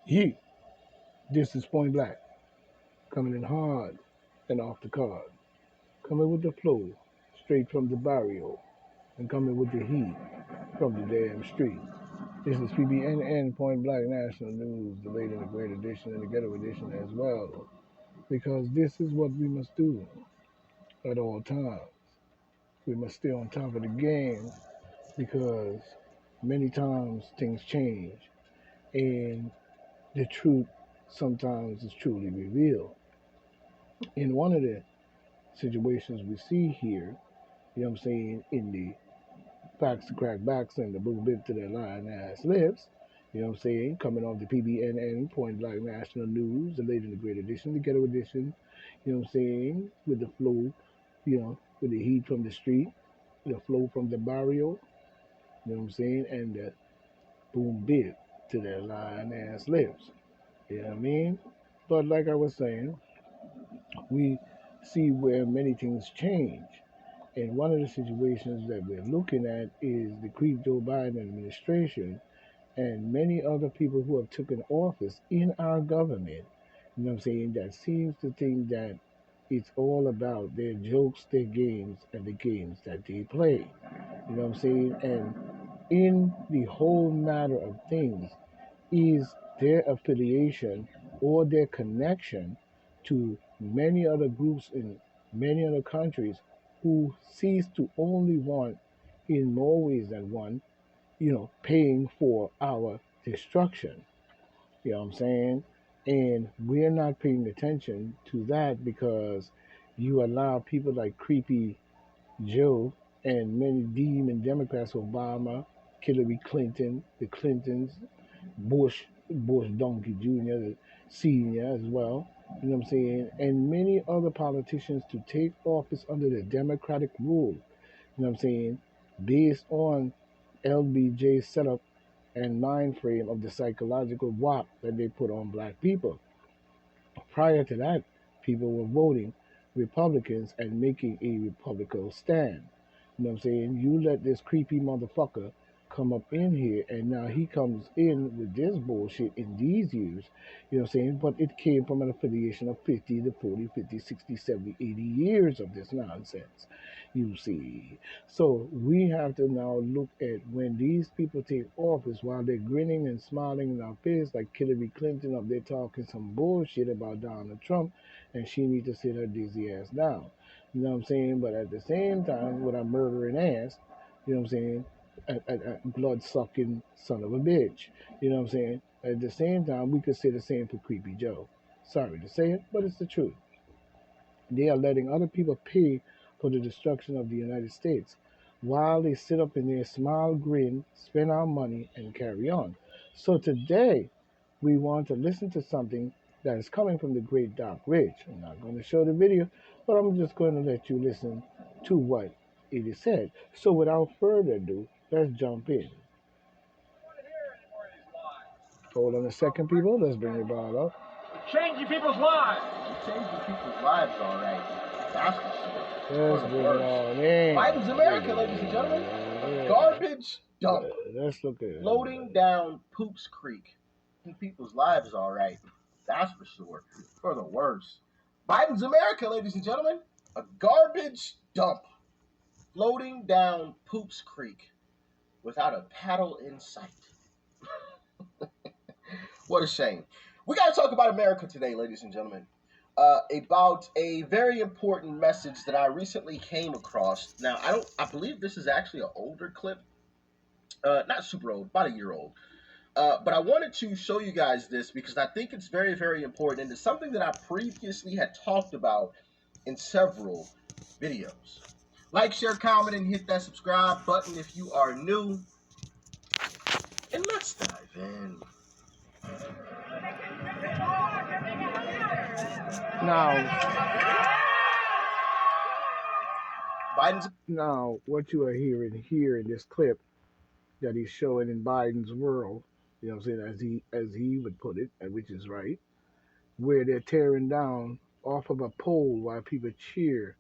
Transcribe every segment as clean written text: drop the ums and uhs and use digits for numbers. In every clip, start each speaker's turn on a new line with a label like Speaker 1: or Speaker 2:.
Speaker 1: Ye, this is Point Black, coming in hard and off the card, coming with the flow, straight from the barrio, and coming with the heat from the damn street. This is PBNN Point Black National News, delayed in the Great Edition and the Ghetto Edition as well, because this is what we must do at all times. We must stay on top of the game because many times things change and the truth sometimes is truly revealed. In one of the situations we see here, you know what I'm saying, in the facts to crack backs and the boom bip to their lying ass lips, you know what I'm saying, coming off the PBNN Point Blank National News, the late and the great edition, the ghetto edition, you know what I'm saying, with the flow, with the heat from the street, the flow from the barrio, you know what I'm saying, and the boom bip to their lying ass lips. You know what I mean? But like I was saying, we see where many things change. And one of the situations that we're looking at is the creep Joe Biden administration and many other people who have taken office in our government, you know what I'm saying, that seems to think that it's all about their jokes, their games, and the games that they play. You know what I'm saying? And in the whole matter of things is their affiliation or their connection to many other groups in many other countries who sees to only want, in more ways than one, paying for our destruction. You know what I'm saying? And we're not paying attention to that because you allow people like Creepy Joe and many demon Democrats, Obama, Hillary Clinton, the Clintons, Bush Donkey Jr., the senior as well, you know what I'm saying, and many other politicians to take office under the Democratic rule, you know what I'm saying, based on LBJ's setup and mind frame of the psychological whop that they put on black people. Prior to that, people were voting Republicans and making a Republican stand. You know what I'm saying? You let this creepy motherfucker come up in here, and now he comes in with this bullshit in these years. You know what I'm saying? But it came from an affiliation of 50 to 40, 50, 60, 70, 80 years of this nonsense. You see. So we have to now look at when these people take office while they're grinning and smiling in our face like Hillary Clinton up there talking some bullshit about Donald Trump, and she needs to sit her dizzy ass down. You know what I'm saying? But at the same time, with a murdering ass, you know what I'm saying? A blood sucking son of a bitch. You know what I'm saying? At the same time, we could say the same for Creepy Joe. Sorry to say it, but it's the truth. They are letting other people pay for the destruction of the United States while they sit up in there, smile, grin, spend our money, and carry on. So today, we want to listen to something that is coming from the great Doc Rich. I'm not going to show the video, but I'm just going to let you listen to what it is said. So without further ado, let's jump in. Hold on a second, people. Let's bring it all up.
Speaker 2: Changing people's lives. Changing people's lives, all right. That's for sure.
Speaker 1: Let's bring it all in.
Speaker 2: Biden's America, ladies and gentlemen. A garbage dump.
Speaker 1: Let's look at it.
Speaker 2: Floating down Poops Creek. Changing people's lives, all right. That's for sure. For the worst. Biden's America, ladies and gentlemen. A garbage dump. Floating down Poops Creek without a paddle in sight. What a shame. We got to talk about America today, ladies and gentlemen. About a very important message that I recently came across. Now, I believe this is actually an older clip. Not super old, about a year old. But I wanted to show you guys this because I think it's very, very important. And it's something that I previously had talked about in several videos. Like, share, comment, and hit that subscribe button if you are new. And let's dive in.
Speaker 1: Now, what you are hearing here in this clip that he's showing in Biden's world, you know what I'm saying, as he would put it, and which is right, where they're tearing down off of a pole while people cheer.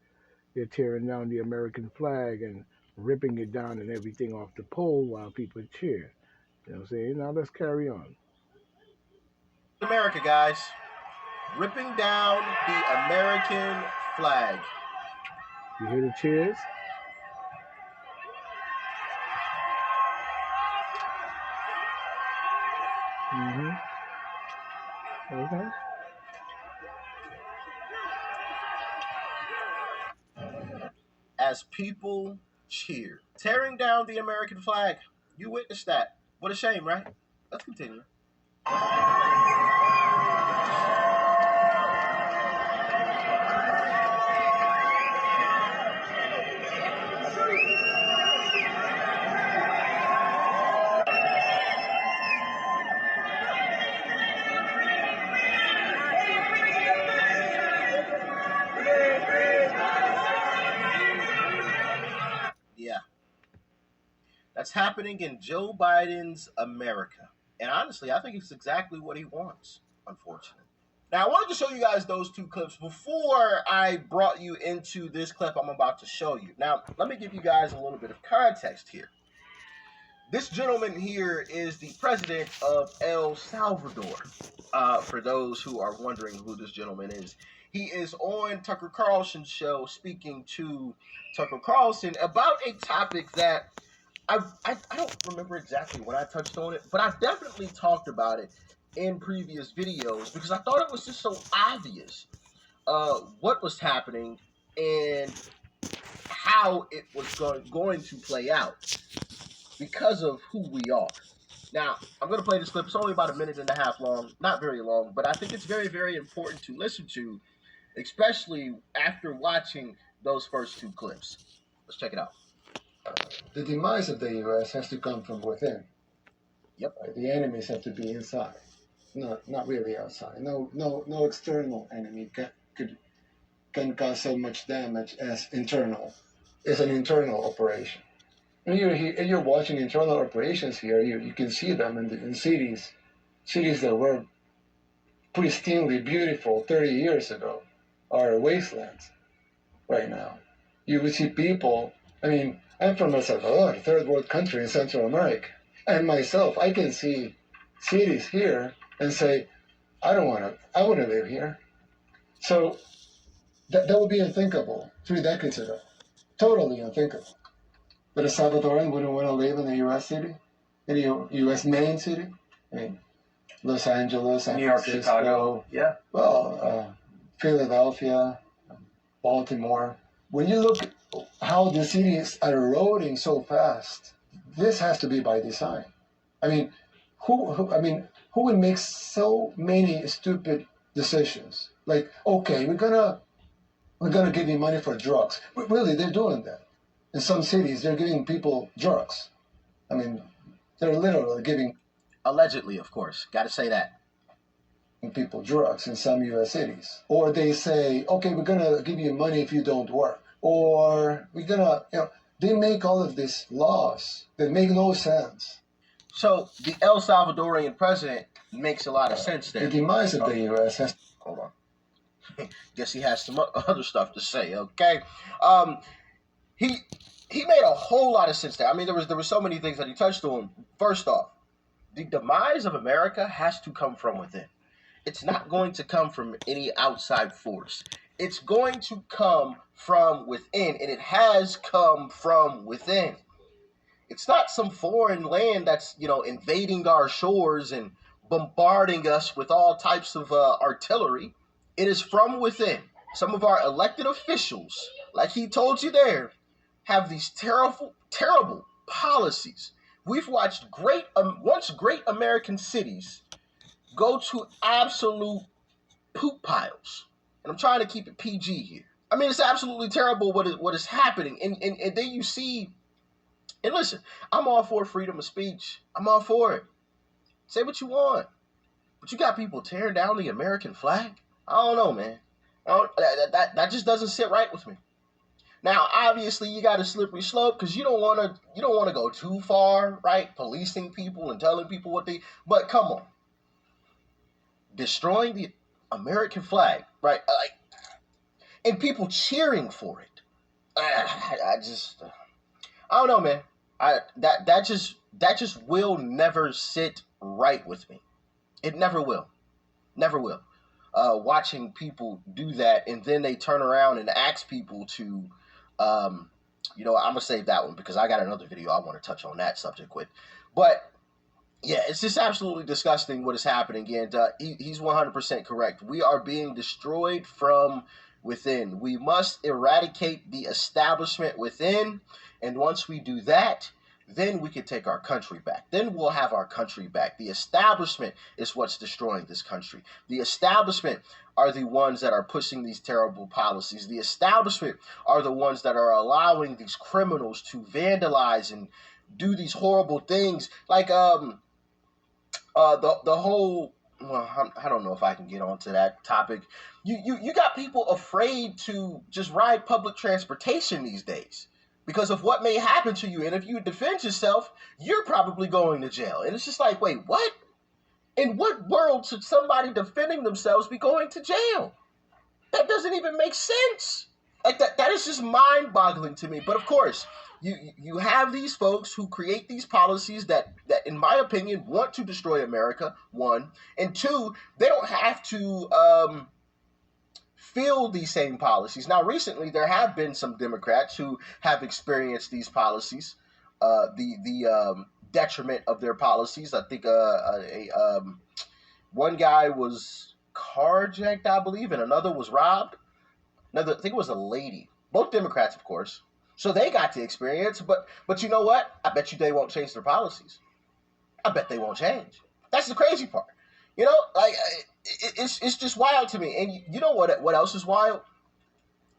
Speaker 1: They're tearing down the American flag and ripping it down and everything off the pole while people cheer. You know what I'm saying? Now let's carry on.
Speaker 2: America, guys. Ripping down the American flag.
Speaker 1: You hear the cheers? Mm-hmm. Okay.
Speaker 2: As people cheer. Tearing down the American flag. You witnessed that. What a shame, right? Let's continue. Yeah, that's happening in Joe Biden's America. And honestly, I think it's exactly what he wants, unfortunately. Now, I wanted to show you guys those two clips before I brought you into this clip I'm about to show you. Now, let me give you guys a little bit of context here. This gentleman here is the president of El Salvador. For those who are wondering who this gentleman is, he is on Tucker Carlson's show speaking to Tucker Carlson about a topic that I don't remember exactly when I touched on it, but I definitely talked about it in previous videos because I thought it was just so obvious what was happening and how it was going to play out because of who we are. Now, I'm going to play this clip. It's only about a minute and a half long, not very long, but I think it's very, very important to listen to, especially after watching those first two clips. Let's check it out.
Speaker 3: The demise of the U.S. has to come from within.
Speaker 2: Yep.
Speaker 3: The enemies have to be inside, not really outside. No external enemy can cause so much damage as internal. It's an internal operation. When you're watching internal operations here, you can see them in cities that were pristinely beautiful 30 years ago are wastelands right now. You would see people. I mean, I'm from El Salvador, a third world country in Central America. And myself, I can see cities here and say, I wouldn't live here. So that would be unthinkable 3 decades ago. Totally unthinkable. But a Salvadoran wouldn't want to live in a U.S. city, in a U.S. main city. I mean, Los Angeles, San
Speaker 2: New York,
Speaker 3: Francisco,
Speaker 2: Chicago, yeah.
Speaker 3: Well, Philadelphia, Baltimore. When you look how the cities are eroding so fast, this has to be by design. I mean, who would make so many stupid decisions? Like, okay, we're gonna give you money for drugs. Really, they're doing that. In some cities, they're giving people drugs. I mean, they're literally giving
Speaker 2: Allegedly, of course. Got to say that.
Speaker 3: people drugs in some U.S. cities. Or they say, okay, we're gonna give you money if you don't work. Or we're gonna, they make all of these laws that make no sense.
Speaker 2: So the El Salvadorian president makes a lot of sense there.
Speaker 3: The demise of the U.S. has.
Speaker 2: Hold on. Guess he has some other stuff to say. Okay. He made a whole lot of sense there. I mean, there was so many things that he touched on. First off, the demise of America has to come from within. It's not going to come from any outside force. It's going to come from within, and it has come from within. It's not some foreign land that's, invading our shores and bombarding us with all types of artillery. It is from within. Some of our elected officials, like he told you there, have these terrible policies. We've watched once great American cities go to absolute poop piles. And I'm trying to keep it PG here. I mean, it's absolutely terrible what is happening. And then you see, and listen, I'm all for freedom of speech. I'm all for it. Say what you want. But you got people tearing down the American flag? I don't know, man. That just doesn't sit right with me. Now, obviously, you got a slippery slope because you don't want to go too far, right? Policing people and telling people what they. But come on, destroying the American flag, right? And people cheering for it. I don't know, man. That just will never sit right with me. It never will. Never will. Watching people do that, and then they turn around and ask people to, I'm gonna save that one because I got another video I want to touch on that subject with. But yeah, it's just absolutely disgusting what is happening, and he's 100% correct. We are being destroyed from within. We must eradicate the establishment within, and once we do that, then we can take our country back. Then we'll have our country back. The establishment is what's destroying this country. The establishment are the ones that are pushing these terrible policies. The establishment are the ones that are allowing these criminals to vandalize and do these horrible things. Like the whole, well, I don't know if I can get onto that topic. You got people afraid to just ride public transportation these days because of what may happen to you. And if you defend yourself, you're probably going to jail. And it's just like, wait, what? In what world should somebody defending themselves be going to jail? That doesn't even make sense. Like that is just mind-boggling to me. But of course, you have these folks who create these policies that in my opinion want to destroy America, one, and two, they don't have to feel these same policies. Now recently there have been some Democrats who have experienced these policies, the detriment of their policies. I think one guy was carjacked, I believe, and another was robbed. Another, I think it was a lady. Both Democrats, of course. So they got to experience, but you know what? I bet you they won't change their policies. I bet they won't change. That's the crazy part. You know, like it's just wild to me. And you know what else is wild?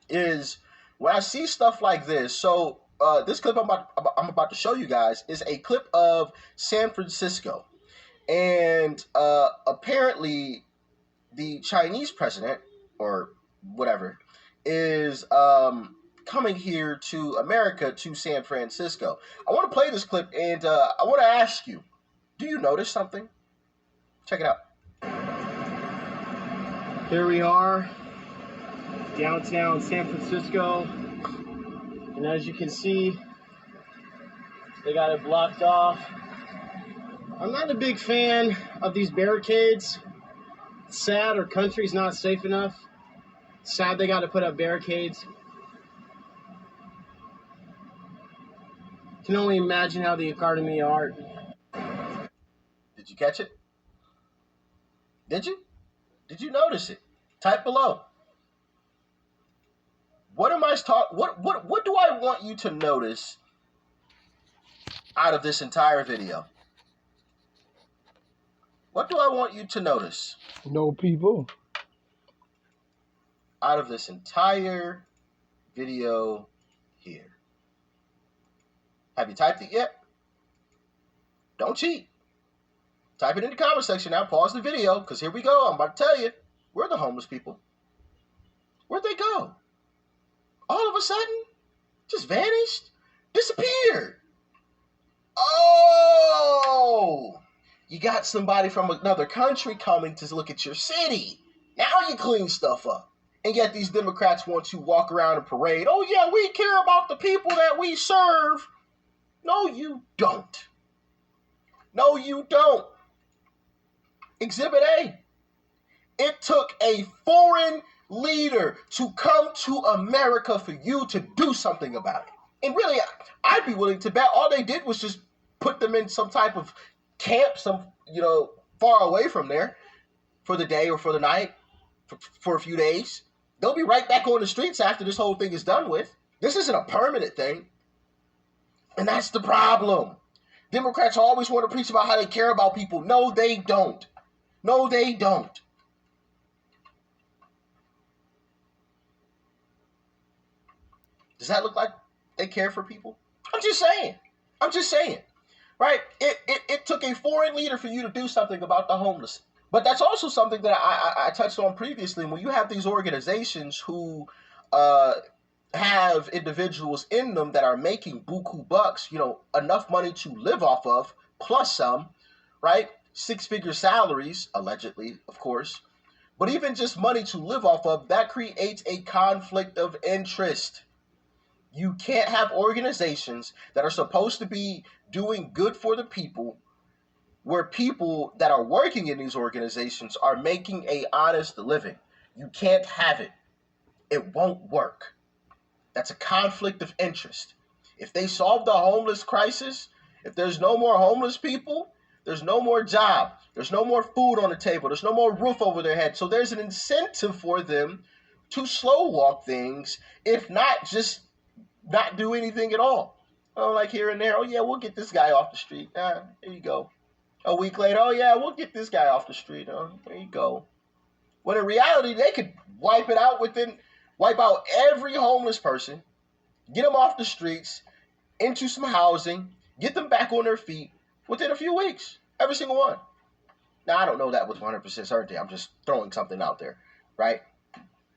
Speaker 2: Is when I see stuff like this. So this clip I'm about to show you guys is a clip of San Francisco. And apparently the Chinese president, or whatever, is coming here to America, to San Francisco. I want to play this clip, and I want to ask you, do you notice something? Check it out.
Speaker 4: Here we are, downtown San Francisco, and as you can see, they got it blocked off. I'm not a big fan of these barricades. It's sad our country's not safe enough. It's sad they got to put up barricades. Can only imagine how the Academy of Art.
Speaker 2: Did you catch it? Did you? Did you notice it? Type below. What am I talking? What do I want you to notice out of this entire video? What do I want you to notice?
Speaker 1: No people.
Speaker 2: Out of this entire video here. Have you typed it yet? Don't cheat. Type it in the comment section now. Pause the video, because here we go. I'm about to tell you. Where are the homeless people? Where'd they go? All of a sudden? Just vanished? Disappeared? Oh! You got somebody from another country coming to look at your city. Now you clean stuff up. And yet these Democrats want to walk around and parade. Oh yeah, we care about the people that we serve. No, you don't. No, you don't. Exhibit A. It took a foreign leader to come to America for you to do something about it. And really, I'd be willing to bet all they did was just put them in some type of camp, far away from there for the day or for the night, for a few days. They'll be right back on the streets after this whole thing is done with. This isn't a permanent thing. And that's the problem. Democrats always want to preach about how they care about people. No, they don't. No, they don't. Does that look like they care for people? I'm just saying. Right? It took a foreign leader for you to do something about the homeless. But that's also something that I touched on previously. When you have these organizations who have individuals in them that are making buku bucks, enough money to live off of, plus some, right? 6-figure salaries, allegedly, of course. But even just money to live off of, that creates a conflict of interest. You can't have organizations that are supposed to be doing good for the people where people that are working in these organizations are making a honest living. You can't have it. It won't work. That's a conflict of interest. If they solve the homeless crisis, if there's no more homeless people, there's no more job, there's no more food on the table, there's no more roof over their head. So there's an incentive for them to slow walk things, if not just not do anything at all. Oh, like here and there, oh yeah, we'll get this guy off the street. There you go. A week later, oh yeah, we'll get this guy off the street. Oh, there you go. When in reality, they could wipe out every homeless person, get them off the streets, into some housing, get them back on their feet within a few weeks. Every single one. Now, I don't know that with 100% certainty. I'm just throwing something out there, right?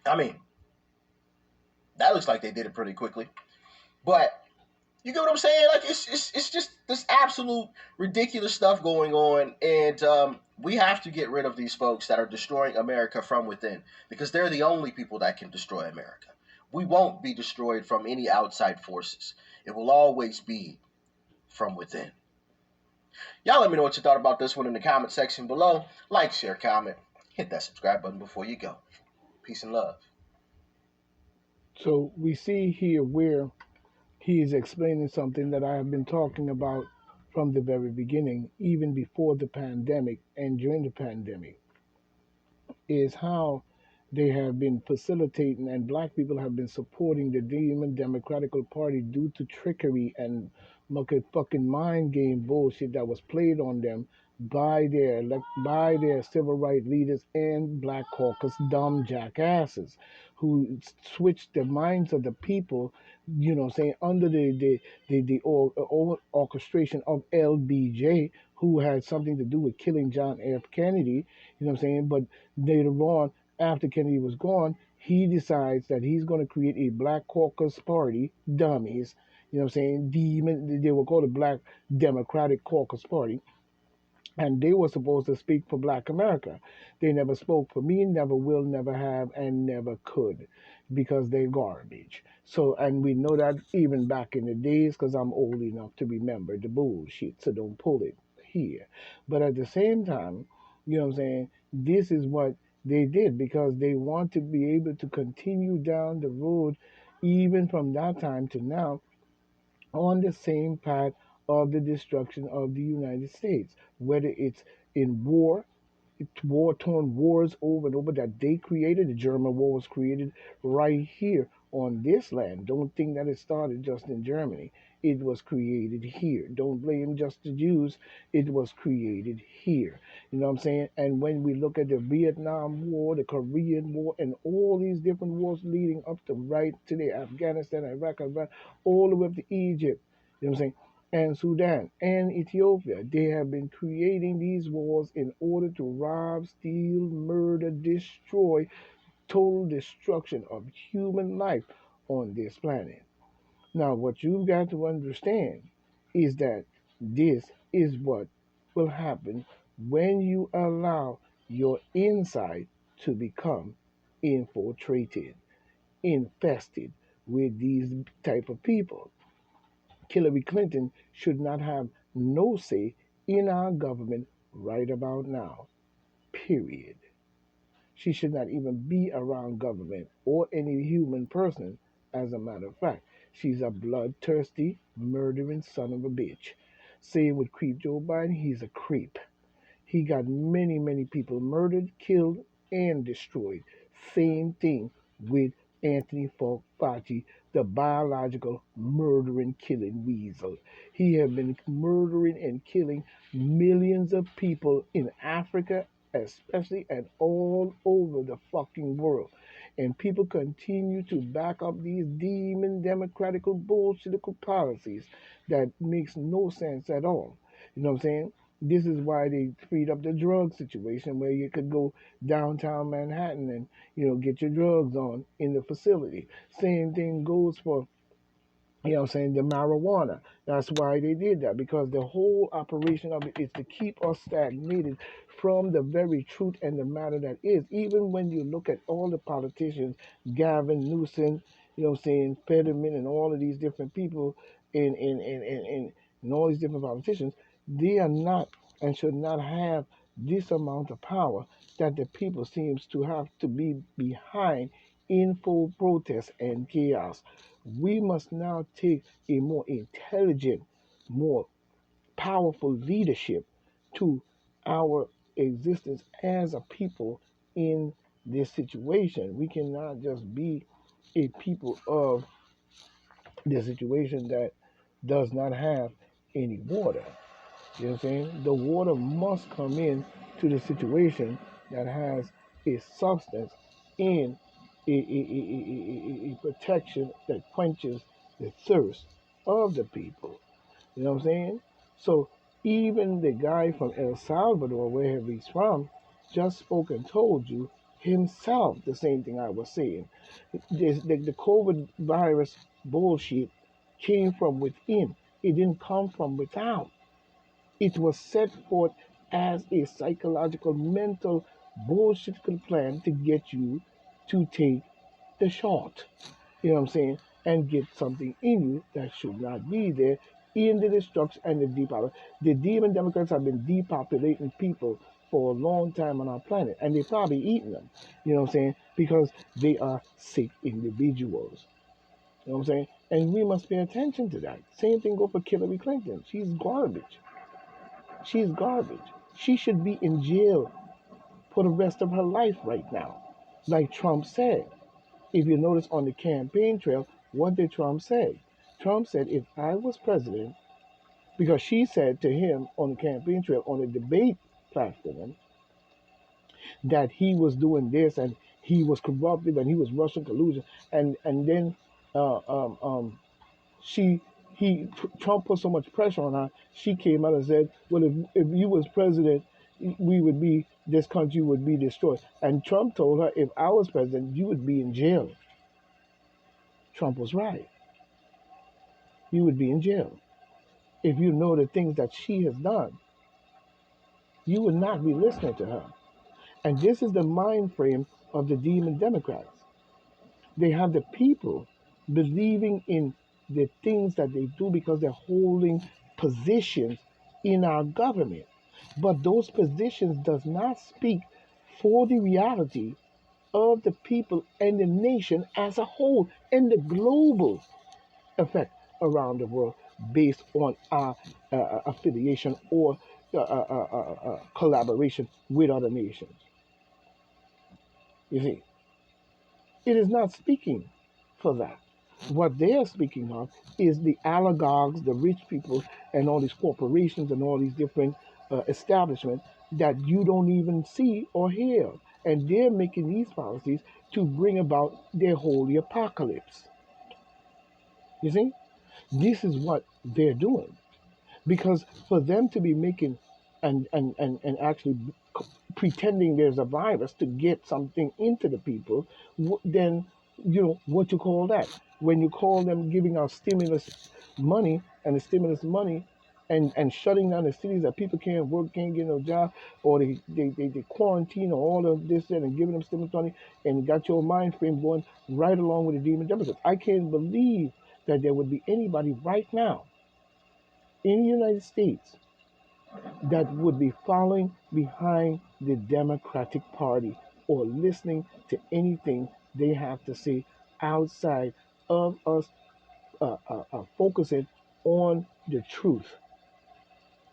Speaker 2: I mean, that looks like they did it pretty quickly. But you get what I'm saying? Like, it's just this absolute ridiculous stuff going on. And we have to get rid of these folks that are destroying America from within, because they're the only people that can destroy America. We won't be destroyed from any outside forces. It will always be from within. Y'all let me know what you thought about this one in the comment section below. Like, share, comment. Hit that subscribe button before you go. Peace and love.
Speaker 1: So we see here where he is explaining something that I have been talking about from the very beginning, even before the pandemic and during the pandemic, is how they have been facilitating and black people have been supporting the Democratic Party due to trickery and fucking mind game bullshit that was played on them by their civil rights leaders and Black Caucus dumb jackasses who switched the minds of the people, saying under the orchestration of LBJ, who had something to do with killing John F. Kennedy, saying, but later on, after Kennedy was gone, he decides that he's going to create a Black Caucus Party, dummies, they were called the Black Democratic Caucus Party, and they were supposed to speak for Black America. They never spoke for me, never will, never have, and never could, because they're garbage. So, and we know that even back in the days, because I'm old enough to remember the bullshit, so don't pull it here. But at the same time, this is what they did, because they want to be able to continue down the road, even from that time to now, on the same path of the destruction of the United States, whether it's in war-torn wars over and over that they created. The German war was created right here on this land. Don't think that it started just in Germany. It was created here. Don't blame just the Jews. It was created here. You know what I'm saying? And when we look at the Vietnam War, the Korean War, and all these different wars leading up to right today, Afghanistan, Iraq, all the way up to Egypt, you know what I'm saying? And Sudan and Ethiopia, they have been creating these wars in order to rob, steal, murder, destroy, total destruction of human life on this planet. Now, what you've got to understand is that this is what will happen when you allow your inside to become infiltrated, infested with these type of people. Hillary Clinton should not have no say in our government right about now. Period. She should not even be around government or any human person, as a matter of fact. She's a bloodthirsty, murdering son of a bitch. Same with Creep Joe Biden, he's a creep. He got many, many people murdered, killed, and destroyed. Same thing with Anthony Fauci, the biological murdering, killing weasel. He has been murdering and killing millions of people in Africa, especially, and all over the fucking world. And people continue to back up these demon democratical bullshitical policies that makes no sense at all. You know what I'm saying? This is why they freed up the drug situation, where you could go downtown Manhattan and get your drugs on in the facility. Same thing goes for the marijuana. That's why they did that, because the whole operation of it is to keep us stagnated from the very truth and the matter that is. Even when you look at all the politicians, Gavin Newsom, Fetterman, and all of these different people, and all these different politicians, they are not and should not have this amount of power that the people seems to have to be behind in full protest and chaos. We must now take a more intelligent, more powerful leadership to our existence as a people in this situation. We cannot just be a people of the situation that does not have any water. You know what I'm saying? The water must come in to the situation that has a substance in a protection that quenches the thirst of the people. You know what I'm saying? So even the guy from El Salvador, wherever he's from, just spoke and told you himself the same thing I was saying. The COVID virus bullshit came from within. It didn't come from without. It was set forth as a psychological, mental bullshit plan to get you to take the shot. You know what I'm saying? And get something in you that should not be there in the destruction and the depopulation. The demon Democrats have been depopulating people for a long time on our planet, and they're probably eating them. You know what I'm saying? Because they are sick individuals. You know what I'm saying? And we must pay attention to that. Same thing go for Hillary Clinton. She's garbage. She's garbage. She should be in jail for the rest of her life right now. Like Trump said. If you notice on the campaign trail, what did Trump say? Trump said, if I was president, because she said to him on the campaign trail, on the debate platform, that he was doing this and he was corrupted and he was Russian collusion, and then uh, um, um, she Trump put so much pressure on her. She came out and said, "Well, if you was president, we would be this country would be destroyed." And Trump told her, "If I was president, you would be in jail." Trump was right. You would be in jail if you know the things that she has done. You would not be listening to her. And this is the mind frame of the demon Democrats. They have the people believing in the things that they do because they're holding positions in our government. But those positions does not speak for the reality of the people and the nation as a whole and the global effect around the world based on our affiliation or collaboration with other nations. You see, it is not speaking for that. What they are speaking of is the oligarchs, the rich people, and all these corporations and all these different establishments that you don't even see or hear. And they're making these policies to bring about their holy apocalypse. You see? This is what they're doing. Because for them to be making and actually pretending there's a virus to get something into the people, then you know what you call that. When you call them giving out stimulus money and the stimulus money and shutting down the cities that people can't work, can't get no job, or they quarantine or all of this and giving them stimulus money and got your mind frame going right along with the demon Democrats. I can't believe that there would be anybody right now in the United States that would be following behind the Democratic Party or listening to anything they have to say outside of us focusing on the truth.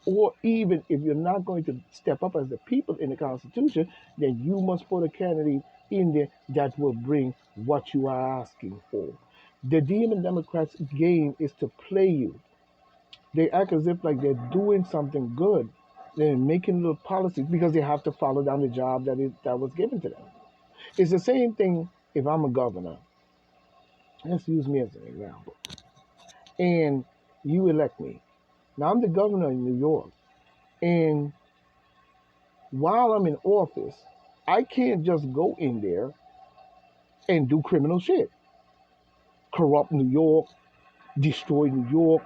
Speaker 1: Or even if you're not going to step up as the people in the Constitution, then you must put a candidate in there that will bring what you are asking for. The demon Democrats' game is to play you. They act as if like they're doing something good. They're making little policies because they have to follow down the job that was given to them. It's the same thing if I'm a governor. Let's use me as an example. And you elect me. Now I'm the governor in New York. And while I'm in office, I can't just go in there and do criminal shit. Corrupt New York, destroy New York,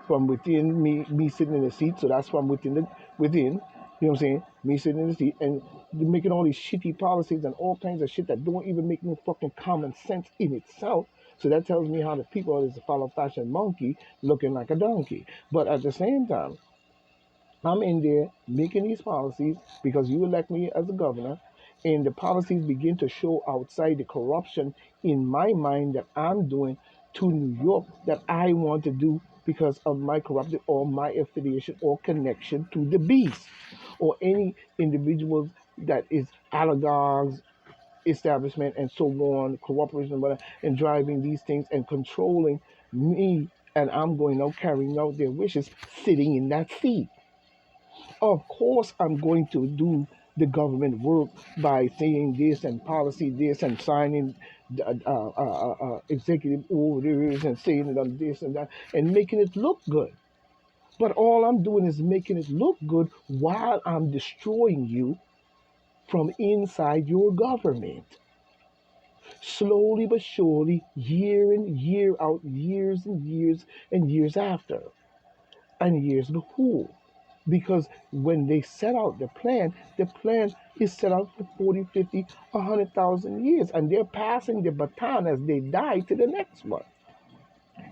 Speaker 1: from within me sitting in the seat. So that's from within. You know what I'm saying? Me sitting in the seat and making all these shitty policies and all kinds of shit that don't even make no fucking common sense in itself. So that tells me how the people is a follow fashion monkey looking like a donkey. But at the same time, I'm in there making these policies because you elect me as a governor, and the policies begin to show outside the corruption in my mind that I'm doing to New York that I want to do because of my corrupted or my affiliation or connection to the beast or any individuals that is oligarchs establishment and so on, cooperation and whatever, and driving these things and controlling me, and I'm going out carrying out their wishes, sitting in that seat. Of course, I'm going to do the government work by saying this and policy this and signing executive orders and saying it on this and that and making it look good. But all I'm doing is making it look good while I'm destroying you from inside your government. Slowly but surely, year in, year out, years and years after, and years before. Because when they set out the plan is set out for 40, 50, 100,000 years, and they're passing the baton as they die to the next one,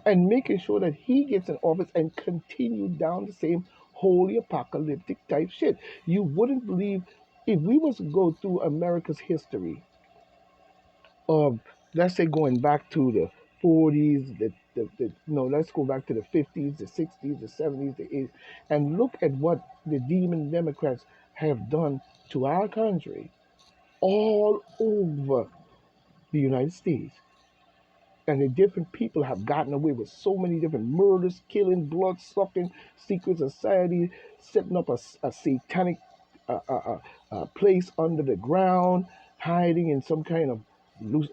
Speaker 1: and making sure that he gets in office and continue down the same holy apocalyptic type shit. You wouldn't believe if we was to go through America's history of, let's say, going back to the 40s, no, let's go back to the 50s, the 60s, the 70s, the 80s, and look at what the demon Democrats have done to our country all over the United States. And the different people have gotten away with so many different murders, killing, blood sucking, secret society, setting up a satanic place under the ground, hiding in some kind of loose,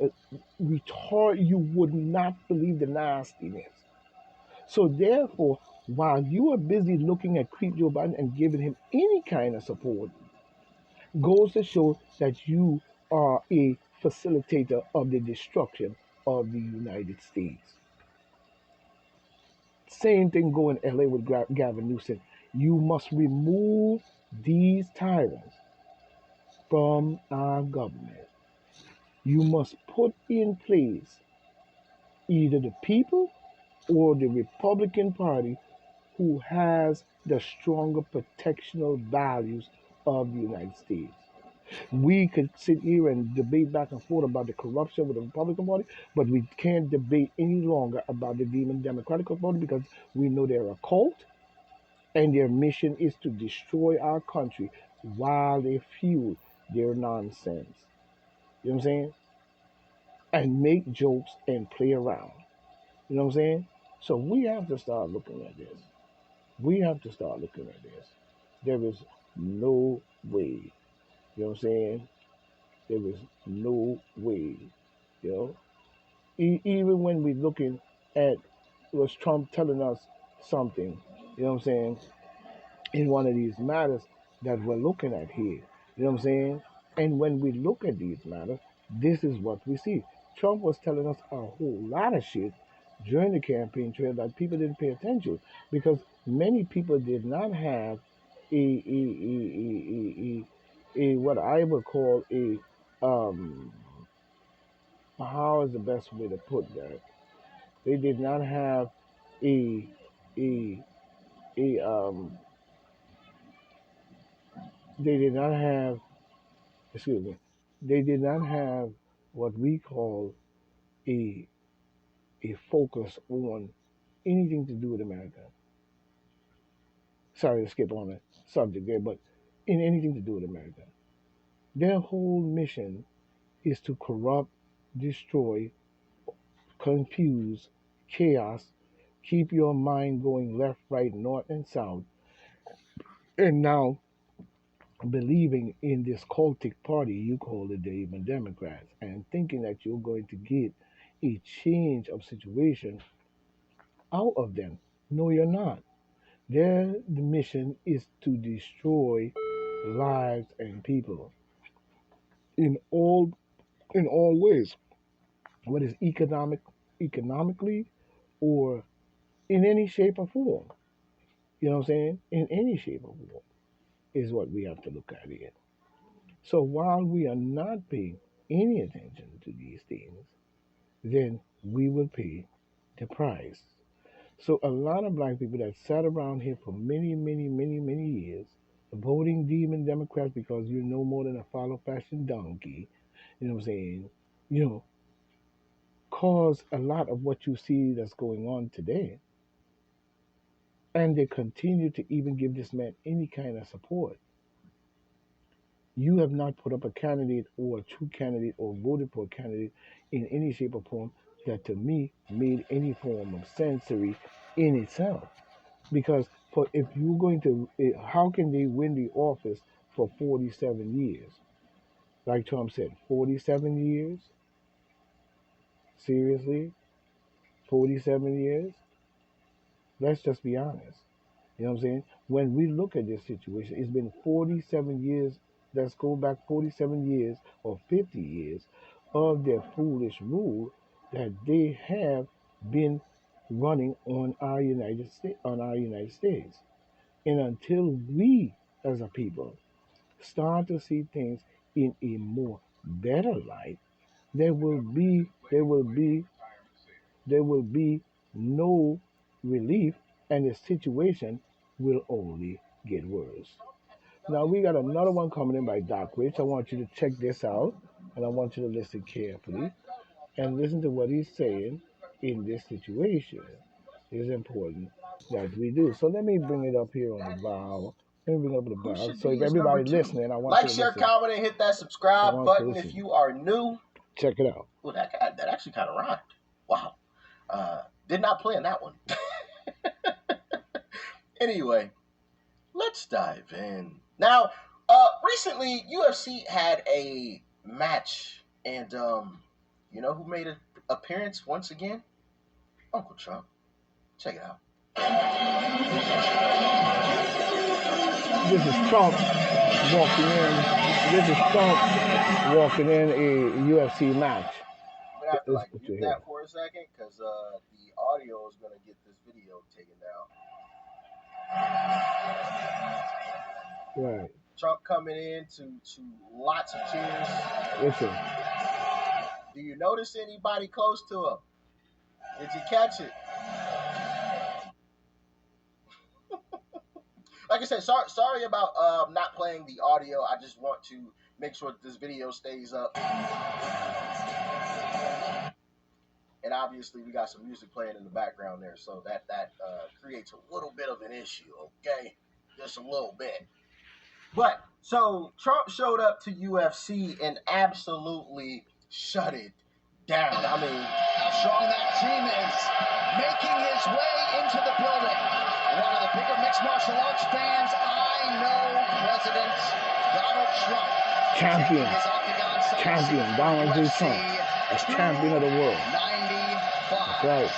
Speaker 1: retard. You would not believe the nastiness. So therefore, while you are busy looking at Creep Joe Biden and giving him any kind of support, goes to show that you are a facilitator of the destruction of the United States. Same thing going in LA with Gavin Newsom. You must remove these tyrants from our government. You must put in place either the people or the Republican Party who has the stronger protectional values of the United States. We could sit here and debate back and forth about the corruption with the Republican Party, but we can't debate any longer about the Demon Democratic Party because we know they're a cult and their mission is to destroy our country while they fuel their nonsense. You know what I'm saying? And make jokes and play around. You know what I'm saying? So we have to start looking at this. We have to start looking at this. There is no way. You know what I'm saying? There is no way. You know, even when we're looking at was Trump telling us something, you know what I'm saying, in one of these matters that we're looking at here, you know what I'm saying? And when we look at these matters, this is what we see. Trump was telling us a whole lot of shit during the campaign trail that people didn't pay attention to because many people did not have a what I would call a um how is the best way to put that? They did not have a a a they did not have, excuse me, they did not have what we call a a focus on anything to do with America. Sorry to skip on the subject there, but in anything to do with America. Their whole mission is to corrupt, destroy, confuse, chaos, keep your mind going left, right, north, and south. And now believing in this cultic party you call the Demon Democrats and thinking that you're going to get a change of situation out of them. No, you're not. Their mission is to destroy lives and people in all ways, whether it's economically or in any shape or form. You know what I'm saying? In any shape or form is what we have to look at here. So while we are not paying any attention to these things, then we will pay the price. So a lot of black people that sat around here for many years, voting demon Democrats because you're no more than a follow fashion donkey, you know what I'm saying? You know, cause a lot of what you see that's going on today. And they continue to even give this man any kind of support. You have not put up a candidate or a true candidate or voted for a candidate in any shape or form that to me made any form of sensory in itself. Because for if you're going to, how can they win the office for 47 years? Like Trump said, 47 years? Seriously? 47 years? Let's just be honest. You know what I'm saying? When we look at this situation, it's been 47 years. Let's go back 47 years or 50 years of their foolish rule that they have been running on our United States. And until we as a people start to see things in a more better light, there will be there will be there will be no relief, and the situation will only get worse. Now we got another one coming in by Doc Rich. I want you to check this out, and I want you to listen carefully and listen to what he's saying in this situation. It's important that we do. So let me bring it up here on the bow. Let me bring it up on the
Speaker 2: Who
Speaker 1: bow.
Speaker 2: should
Speaker 1: So
Speaker 2: be
Speaker 1: if
Speaker 2: his number
Speaker 1: everybody
Speaker 2: two?
Speaker 1: listening, I want
Speaker 2: Like,
Speaker 1: you to
Speaker 2: share,
Speaker 1: listen.
Speaker 2: comment, and hit that
Speaker 1: I
Speaker 2: subscribe
Speaker 1: want you to
Speaker 2: button if
Speaker 1: listen.
Speaker 2: you are new.
Speaker 1: Check it out.
Speaker 2: Well, that actually kind of rhymed. Wow. Did not plan that one. Anyway, let's dive in. Now, recently UFC had a match, and you know who made an appearance once again? Uncle Trump. Check it out.
Speaker 1: This is Trump walking in. This is Trump walking in a UFC match.
Speaker 2: I'm gonna have to
Speaker 1: Let's
Speaker 2: like
Speaker 1: put
Speaker 2: mute
Speaker 1: you here.
Speaker 2: that for a second because the audio is gonna get this video taken down.
Speaker 1: Right.
Speaker 2: Trump coming in to lots of cheers.
Speaker 1: Listen.
Speaker 2: Do you notice anybody close to him? Did you catch it? Like I said, sorry about not playing the audio. I just want to make sure that this video stays up. And obviously, we got some music playing in the background there, so that creates a little bit of an issue, okay? Just a little bit. But, so, Trump showed up to UFC and absolutely shut it down. I mean,
Speaker 5: how strong that team is, making his way into the building. One of the bigger mixed martial arts fans I know, President Donald Trump.
Speaker 1: Champion. Champion. Donald J. Trump. A champion of the world.
Speaker 5: 95.
Speaker 1: That's right.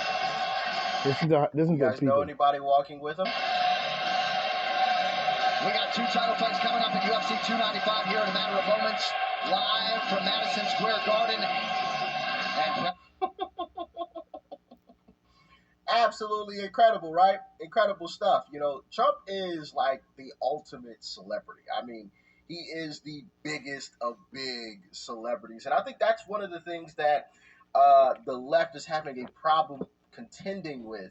Speaker 1: Listen
Speaker 2: you
Speaker 1: to
Speaker 2: guys know
Speaker 1: people.
Speaker 2: anybody walking with him?
Speaker 5: We got two title fights coming up at UFC 295 here in a matter of moments, live from Madison Square Garden. And
Speaker 2: absolutely incredible, right? Incredible stuff. You know, Trump is like the ultimate celebrity. I mean, he is the biggest of big celebrities. And I think that's one of the things that the left is having a problem contending with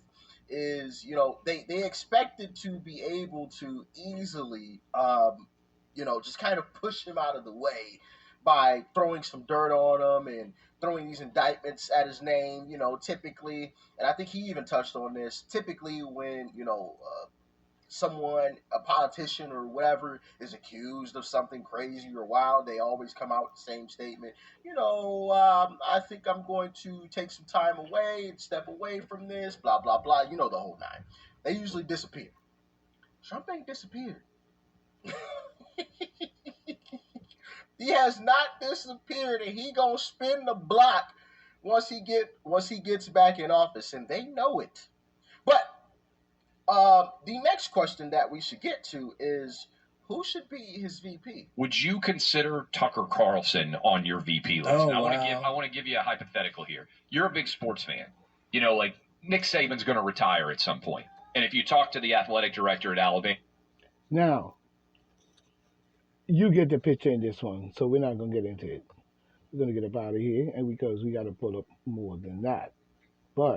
Speaker 2: is, you know, they expected to be able to easily, you know, just kind of push him out of the way by throwing some dirt on him and throwing these indictments at his name, you know, typically, and I think he even touched on this, typically when, you know, someone, a politician or whatever, is accused of something crazy or wild, they always come out with the same statement. You know, I think I'm going to take some time away and step away from this, blah, blah, blah. You know the whole nine. They usually disappear. Trump ain't disappeared. He has not disappeared, and he gonna spin the block once he gets back in office, and they know it. But the next question that we should get to is who should be his VP?
Speaker 6: Would you consider Tucker Carlson on your VP list?
Speaker 7: Oh,
Speaker 6: I
Speaker 7: wow.
Speaker 6: want to give you a hypothetical here. You're a big sports fan. You know, like Nick Saban's going to retire at some point. And if you talk to the athletic director at Alabama,
Speaker 1: Now, you get the picture in this one, so we're not going to get into it. We're going to get up out of here, and because we got to pull up more than that.